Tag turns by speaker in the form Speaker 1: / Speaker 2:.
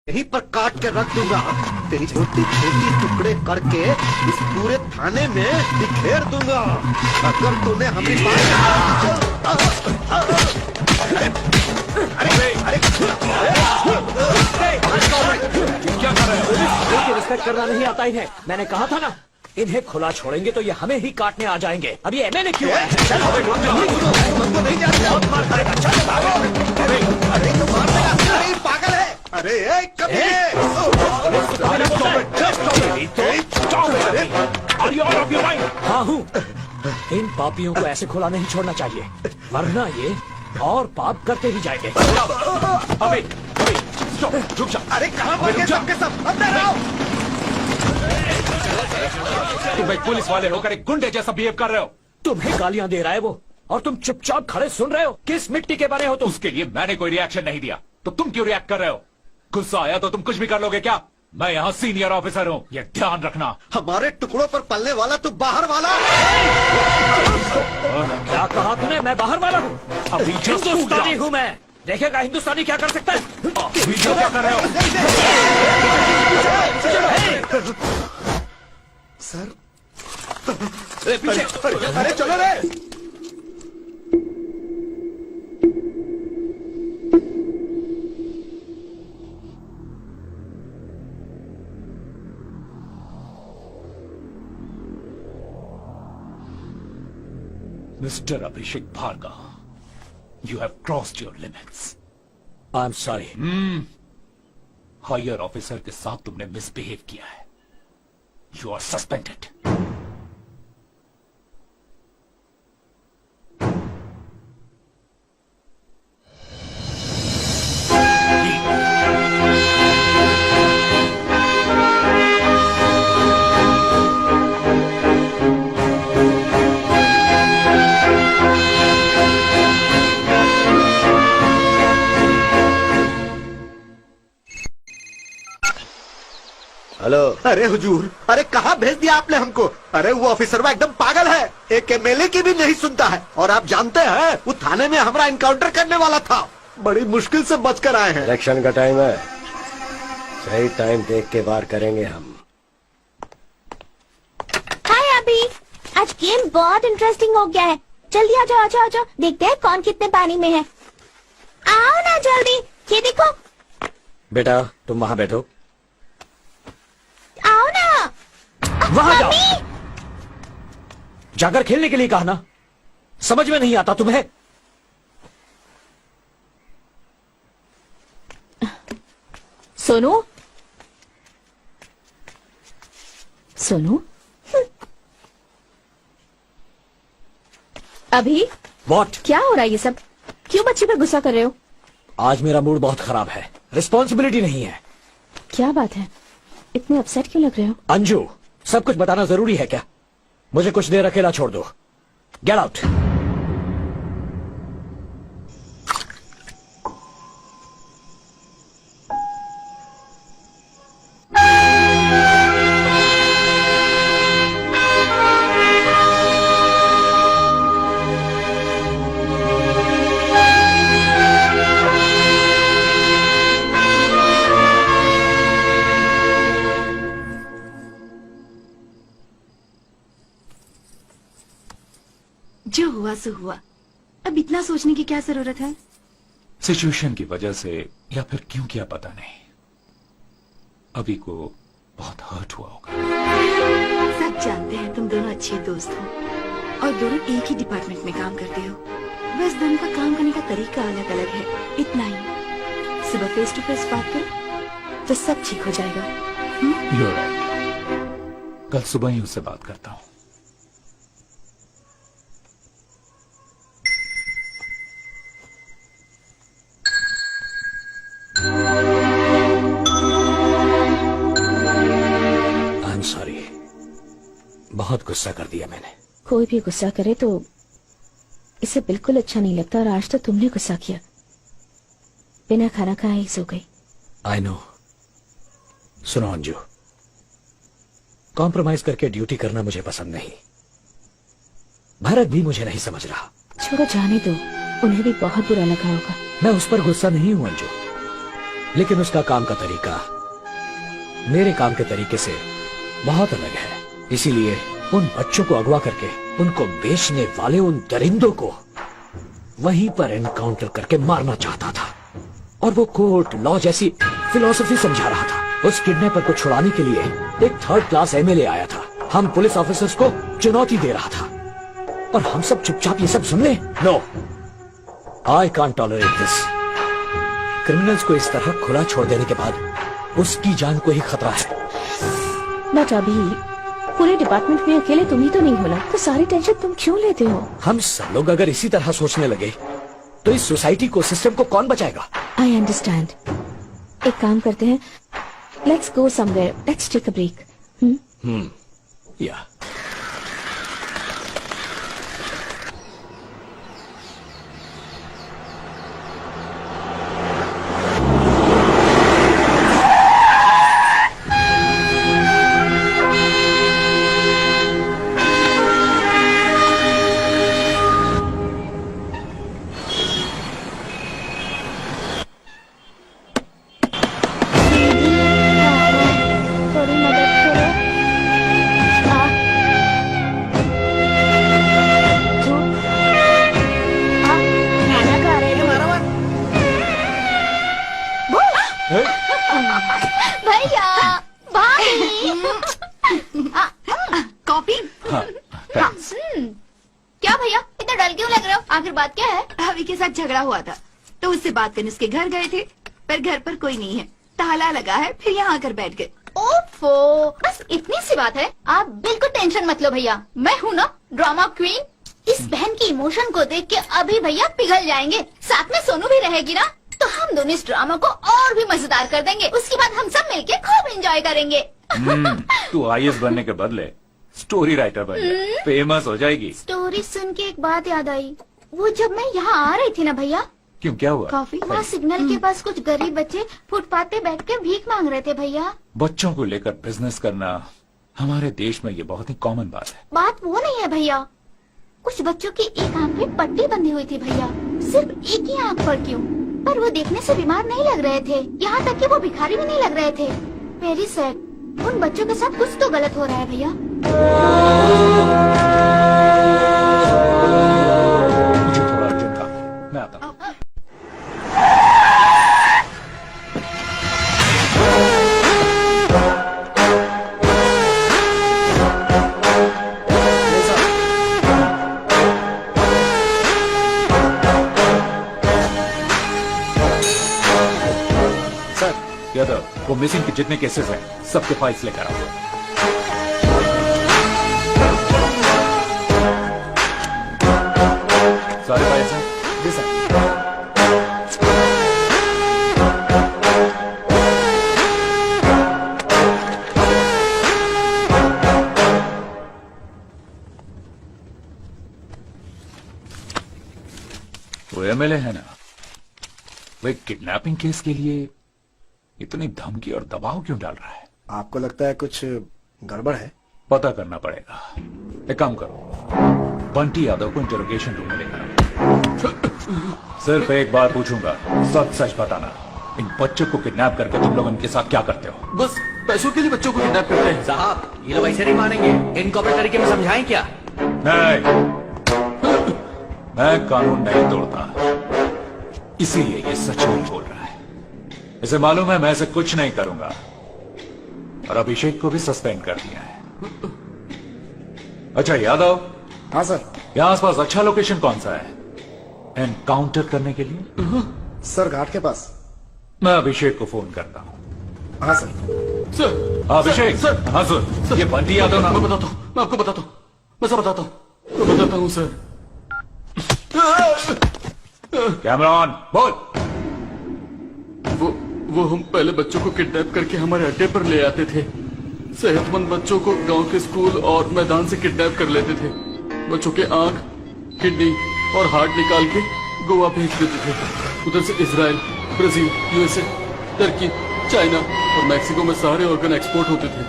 Speaker 1: यहीं पर काट के रख दूंगा। तेरी छोटी छोटी टुकड़े करके इस पूरे थाने में बिखेर दूंगा। अगर तूने हमें
Speaker 2: क्या कर रहे हो? इनकी रिस्पेक्ट करना नहीं आता इन्हें। मैंने कहा था ना, इन्हें खुला छोड़ेंगे तो ये हमें ही काटने आ जाएंगे। अब ये मैंने क्यों आया है?
Speaker 1: पागल है। अरे
Speaker 2: हाँ हूँ। इन पापियों को ऐसे खुला नहीं छोड़ना चाहिए, वरना ये और पाप करते ही जाएंगे।
Speaker 3: अबे रुक जा।
Speaker 1: अरे कहाँ भागे सबके सब? अंदर आओ।
Speaker 3: तुम एक पुलिस वाले होकर एक गुंडे जैसा बिहेव कर रहे हो।
Speaker 2: तुम्हें गालियां दे रहा है वो, और तुम चुपचाप खड़े सुन रहे हो। किस मिट्टी के बने हो तुम?
Speaker 3: उसके लिए मैंने कोई रिएक्शन नहीं दिया, तो तुम क्यों रिएक्ट कर रहे हो? गुस्सा आया तो तुम कुछ भी कर लोगे क्या? मैं यहाँ सीनियर ऑफिसर हूँ, ये ध्यान रखना।
Speaker 1: हमारे टुकड़ों पर पलने वाला तू बाहर वाला।
Speaker 2: क्या कहा तूने? मैं बाहर वाला हूँ?
Speaker 3: अभी
Speaker 2: हिंदुस्तानी हूँ मैं। देखेगा हिंदुस्तानी क्या कर सकता है।
Speaker 3: वीडियो क्या कर रहे हो?
Speaker 1: सर
Speaker 3: पीछे।
Speaker 1: अरे चलो रे।
Speaker 3: Mister Abhishek Bhargav, you have crossed your limits.
Speaker 2: I am sorry.
Speaker 3: Higher officer के साथ तुमने मिसबिहेव किया है। You are suspended.
Speaker 1: हेलो। अरे हुजूर, अरे कहाँ भेज दिया आपने हमको? अरे वो ऑफिसर वो एकदम पागल है, एक एमएलए की भी नहीं सुनता है। और आप जानते हैं वो थाने में हमारा इनकाउंटर करने वाला था। बड़ी मुश्किल से बचकर आए हैं।
Speaker 4: इलेक्शन का टाइम है, सही टाइम देख के वार करेंगे हम।
Speaker 5: हाय अभी, आज गेम बहुत इंटरेस्टिंग हो गया है। जल्दी आ जाओ, आ जाओ, आ जाओ। देखते हैं कौन कितने पानी में है। आओ ना जल्दी, ये देखो।
Speaker 2: बेटा तुम वहाँ बैठो।
Speaker 5: आओ ना।
Speaker 2: वहाँ जाओ।
Speaker 5: अभी
Speaker 2: जाकर खेलने के लिए कहा ना, समझ में नहीं आता तुम्हें?
Speaker 5: सोनू, सोनू। अभी
Speaker 2: वॉट?
Speaker 5: क्या हो रहा है ये सब? क्यों बच्ची पे गुस्सा कर रहे हो?
Speaker 2: आज मेरा मूड बहुत खराब है, रिस्पॉन्सिबिलिटी नहीं है।
Speaker 5: क्या बात है, इतने अपसेट क्यों लग रहे हो?
Speaker 2: अंजू, सब कुछ बताना जरूरी है क्या? मुझे कुछ देर अकेला छोड़ दो। Get out.
Speaker 6: जो हुआ सो हुआ, अब इतना सोचने की क्या जरूरत है?
Speaker 3: सिचुएशन की वजह से या फिर क्यों किया पता नहीं, अभी को बहुत हर्ट हुआ होगा।
Speaker 6: सब जानते हैं तुम दोनों अच्छे दोस्त हो और दोनों एक ही डिपार्टमेंट में काम करते हो। बस दोनों का काम करने का तरीका अलग अलग है, इतना ही। सुबह फेस टू फेस बात करो तो सब ठीक हो जाएगा।
Speaker 3: You're right. कल सुबह ही उससे बात करता हूँ।
Speaker 2: सॉरी, बहुत गुस्सा कर दिया मैंने।
Speaker 5: कोई भी गुस्सा करे तो इसे बिल्कुल अच्छा नहीं लगता, और आज तो तुमने गुस्सा किया। बिना खाना खाए ही सो गई।
Speaker 2: I know. सुनो अंजू, कॉम्प्रोमाइज करके ड्यूटी करना मुझे पसंद नहीं। भरत भी मुझे नहीं समझ रहा।
Speaker 5: छोड़ो, जाने दो, उन्हें भी बहुत बुरा लगा होगा।
Speaker 2: मैं उस पर गुस्सा नहीं हूं अंजू, लेकिन उसका काम का तरीका मेरे काम के तरीके से बहुत अलग है। इसीलिए उन बच्चों को अगवा करके उनको बेचने वाले उन दरिंदों को वहीं पर एनकाउंटर करके मारना चाहता था। और वो कोर्ट लॉ जैसी फिलॉसफी समझा रहा था। उस किडनैपर को छुड़ाने के लिए एक 3rd क्लास एमएलए आया था। हम पुलिस ऑफिसर्स को चुनौती दे रहा था और हम सब चुपचाप ये सब सुन ले। No, I can't tolerate this. Criminals को इस तरह खुला छोड़ देने के बाद उसकी जान को ही खतरा है।
Speaker 5: बट अभी पूरे डिपार्टमेंट में अकेले तुम ही तो नहीं हो ना, तो सारी टेंशन तुम क्यों लेते हो?
Speaker 2: हम सब लोग अगर इसी तरह सोचने लगे तो इस सोसाइटी को, सिस्टम को कौन बचाएगा?
Speaker 5: I understand. एक काम करते हैं, let's go somewhere, let's take a break.
Speaker 2: या
Speaker 5: थोड़ी मदद करो। खाना खा रहे हो? भैया, भाई।
Speaker 6: कॉफी।
Speaker 5: क्या भैया इतना डल क्यों लग रहे हो? आखिर बात क्या है?
Speaker 6: हवी के साथ झगड़ा हुआ था तो उससे बात करने उसके घर गए थे, पर घर पर कोई नहीं है, ताला लगा है, फिर यहाँ आकर बैठ गए।
Speaker 5: ओफो, बस इतनी सी बात है। आप बिल्कुल टेंशन मत लो भैया, मैं हूँ ना ड्रामा क्वीन। इस बहन की इमोशन को देख के अभी भैया पिघल जाएंगे। साथ में सोनू भी रहेगी ना, तो हम दोनों इस ड्रामा को और भी मजेदार कर देंगे। उसके बाद हम सब मिलके खूब एंजॉय करेंगे।
Speaker 3: तू आईएएस बनने के बदले स्टोरी राइटर बन जा, फेमस हो जाएगी।
Speaker 5: स्टोरी सुन के एक बात याद आई। वो जब मैं यहाँ आ रही थी ना भैया,
Speaker 3: क्यों, क्या हुआ?
Speaker 6: कॉफी।
Speaker 5: वहाँ सिग्नल के पास कुछ गरीब बच्चे फुटपाथ पे बैठ के भीख मांग रहे थे भैया।
Speaker 3: बच्चों को लेकर बिजनेस करना हमारे देश में ये बहुत ही कॉमन बात है।
Speaker 5: बात वो नहीं है भैया, कुछ बच्चों की एक आंख में पट्टी बंधी हुई थी भैया, सिर्फ एक ही आंख पर क्यों, पर वो देखने से बीमार नहीं लग रहे थे, यहाँ तक कि वो भिखारी भी नहीं लग रहे थे। Very sad. उन बच्चों के साथ कुछ तो गलत हो रहा है भैया।
Speaker 3: मुझे थोड़ा अर्जेंट काम है, मैं आता हूँ। क्या था? वो मिसिंग के जितने केसेस हैं सबके फाइल्स लेकर आओ। सारे फाइल्स हैं? जी सर। वो एमएलए है ना, वो एक किडनैपिंग केस के लिए इतनी धमकी और दबाव क्यों डाल रहा है?
Speaker 4: आपको लगता है कुछ गड़बड़ है?
Speaker 3: पता करना पड़ेगा। एक काम करो, बंटी यादव को इंटरोगेशन रूम में लेकर आओ। सिर्फ एक बार पूछूंगा, सच सच बताना। इन बच्चों को किडनैप करके तुम लोग इनके साथ क्या करते हो?
Speaker 7: बस पैसों के लिए बच्चों को किडनैप करते हैं।
Speaker 2: साहब, ये लोग ऐसे नहीं मानेंगे। इनको अपने तरीके में समझाएं क्या?
Speaker 3: नहीं, मैं कानून नहीं तोड़ता, इसीलिए ये सच नहीं बोल रहा है। इसे मालूम है मैं ऐसे कुछ नहीं करूंगा, और अभिषेक को भी सस्पेंड कर दिया है। अच्छा यादव।
Speaker 4: हाँ सर।
Speaker 3: यहाँ आसपास अच्छा लोकेशन कौन सा है एनकाउंटर करने के लिए?
Speaker 4: सर घाट के पास।
Speaker 3: मैं अभिषेक को फोन करता हूँ।
Speaker 4: हाँ सर।
Speaker 7: सर
Speaker 3: अभिषेक।
Speaker 7: सर,
Speaker 3: हाँ सुन, ये बंटी यादव ना।
Speaker 7: मैं बताता हूँ, मैं आपको बताता हूँ, मैं सब बताता हूँ, मैं बताता हूँ सर।
Speaker 3: कैमरा ऑन, बोल।
Speaker 7: वो हम पहले बच्चों को किडनैप करके हमारे अड्डे पर ले आते थे। सेहतमंद बच्चों को गांव के स्कूल और मैदान से किडनैप कर लेते थे। बच्चों के आंख, किडनी और हार्ट निकाल के गोवा भेज देते थे। उधर से Israel, Brazil, USA, Turkey, China और मैक्सिको में सारे ऑर्गन एक्सपोर्ट होते थे।